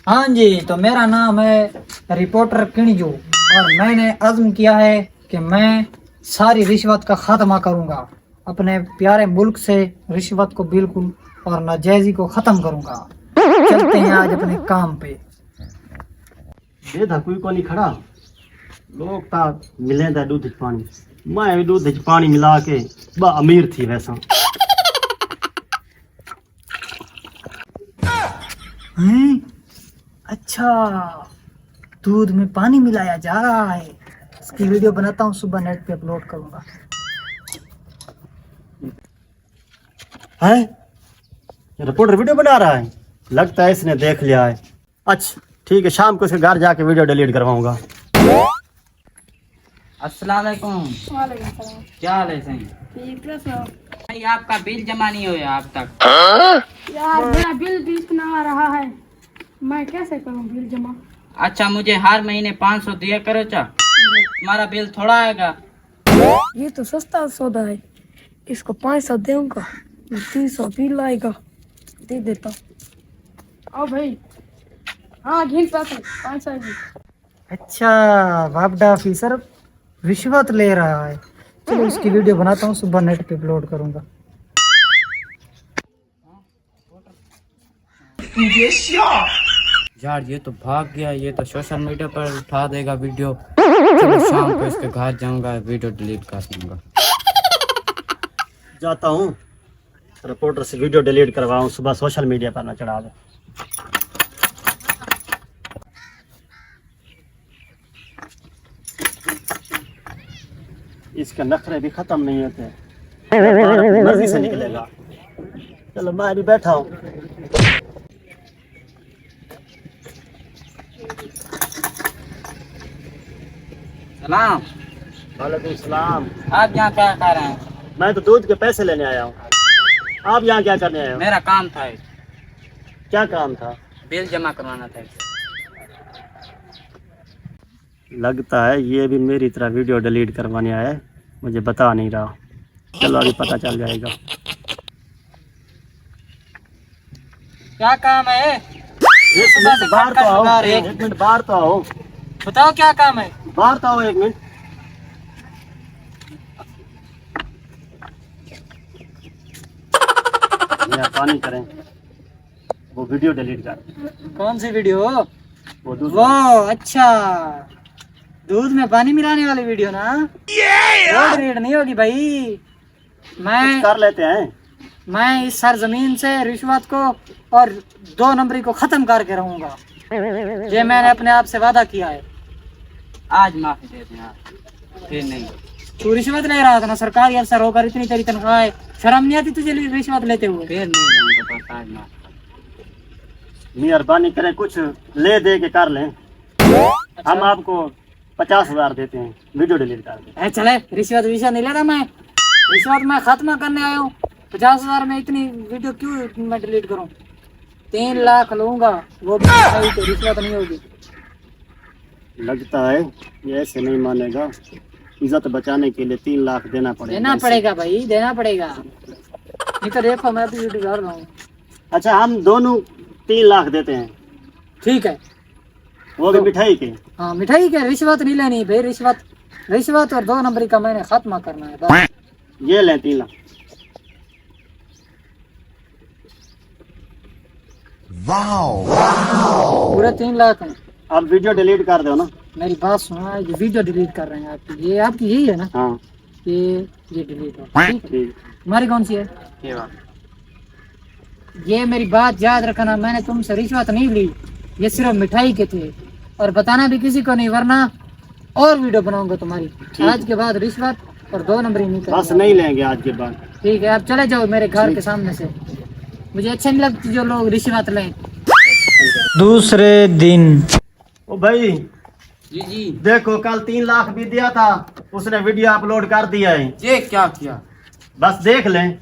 हाँ जी, तो मेरा नाम है रिपोर्टर किणजू और मैंने अज़्म किया है कि मैं सारी रिश्वत का खात्मा करूंगा। अपने प्यारे मुल्क से रिश्वत को बिल्कुल और नाजायजी को खत्म करूंगा। चलते हैं आज अपने काम पे। ये था कोई को नहीं खड़ा लोग ता मिले दा दूध च पानी मैं भी दूध च पानी मिला के बा अमीर थी वैसा। हैं? अच्छा, दूध में पानी मिलाया जा रहा है। इसकी वीडियो बनाता हूँ, सुबह नेट पे अपलोड करूंगा। है ये रिपोर्टर वीडियो बना रहा है, लगता है इसने देख लिया है। अच्छा ठीक है, शाम को इसके घर जाके वीडियो डिलीट करवाऊंगा। अस्सलाम वालेकुम। वालेकुम सलाम। क्या हाल है सही? ठीक है सर। भाई आपका बिल जमा नहीं हुआ अब तक। यार मेरा बिल भी इतना आ रहा है, मैं कैसे करूं बिल जमा? अच्छा मुझे हर महीने 500 दिया करो चा, तुम्हारा बिल थोड़ा आएगा। ये तो सस्ता सौदा है, इसको 500 दूंगा, 300 बिल आएगा, दे देता हूँ। भाई हाँ घिन पैसे 500 की। अच्छा, वापडा ऑफिसर रिश्वत ले रहा है। चलो इसकी वीडियो बनाता हूँ, सुबह नेट पे अपलोड करूंगा। यार ये तो भाग गया, ये तो सोशल मीडिया पर उठा देगा वीडियो। चलो शाम को इसके घर जाऊंगा, वीडियो डिलीट कर दूंगा। जाता हूँ रिपोर्टर से वीडियो डिलीट करवाऊँ, सुबह सोशल मीडिया पर ना चढ़ा दे। इसके नखरे भी खत्म नहीं होते, अपनी मर्जी से निकलेगा। चलो मैं भी बैठा हूँ। सलाम। वालेकुम सलाम। आप यहाँ क्या कर रहे हैं? मैं तो दूध के पैसे लेने आया हूँ, आप यहाँ क्या करने आए हो? मेरा काम था, क्या काम था? बिल जमा करवाना था। लगता है ये भी मेरी तरह वीडियो डिलीट करवाने आया है, मुझे बता नहीं रहा। चलो अभी पता चल जाएगा। क्या काम है? एक मिनट बाहर तो आओ, एक मिनट बाहर तो आओ, बताओ क्या काम है? बाहर तो आओ एक मिनट। पानी करें, वो वीडियो डिलीट कर। कौन सी वीडियो? वो दूध। वो अच्छा, दूध में पानी मिलाने वाली वीडियो ना? वो डिलीट नहीं होगी भाई। मैं कर लेते हैं। मैं इस सरजमीन से रिश्वत को और 2 नंबरी को खत्म करके रहूंगा। ये मैंने अपने आप से वादा किया है। आज माफी दे दें आप, फिर नहीं। तू रिश्वत ले रहा था ना, सरकारी अफसर होकर इतनी तेरी तनख्वाह है, शर्म नहीं आती तुझे रिश्वत लेते हुए? फिर नहीं लूंगा, बस आज माफी। मेहरबानी करें, कुछ ले दे के कर लें। हम आपको 50,000 देते हैं, वीडियो डिलीट कर दें। चले, रिश्वत नहीं ले रहा मैं। रिश्वत मैं खत्म करने आया हूँ। 50,000 में इतनी वीडियो क्यों मैं डिलीट करूँ? 3 लाख लूंगा, वो भी तो रिश्वत नहीं होगी। लगता है ये ऐसे नहीं मानेगा, इज्जत बचाने के लिए 3 लाख देना पड़ेगा। देना पड़ेगा भाई, देना पड़ेगा, नहीं तो देखो मैं भी वीडियो डाल रहा हूँ। अच्छा हम दोनों 3 लाख देते हैं। ठीक है, वो भी मिठाई के। हाँ मिठाई के, रिश्वत नहीं लेनी भाई। रिश्वत और 2 नंबरी का मैंने खात्मा करना है बस। ये लें 3 लाख। पूरे 3 लाख हैं। अब वीडियो डिलीट कर दो ना। मेरी बात सुनो, ये वीडियो डिलीट कर रहे हैं आपकी, ये आपकी यही है ना? हाँ ये डिलीट है, ठीक है। ठीक। तुम्हारी कौन सी है? ये मेरी बात याद रखना, मैंने तुमसे रिश्वत नहीं ली, ये सिर्फ मिठाई के थे। और बताना भी किसी को नहीं, वरना और वीडियो बनाऊंगा तुम्हारी। आज के बाद रिश्वत और 2 नंबरी नहीं बस करूंगा। नहीं लेंगे आज के बाद। ठीक है, आप चले जाओ मेरे घर के सामने से। मुझे अच्छा नहीं लगती जो लोग रिश्वत लें। दूसरे दिन। ओ भाई जी जी। देखो, कल 3 लाख भी दिया था, उसने वीडियो अपलोड कर दिया है। ये क्या किया? बस देख लें।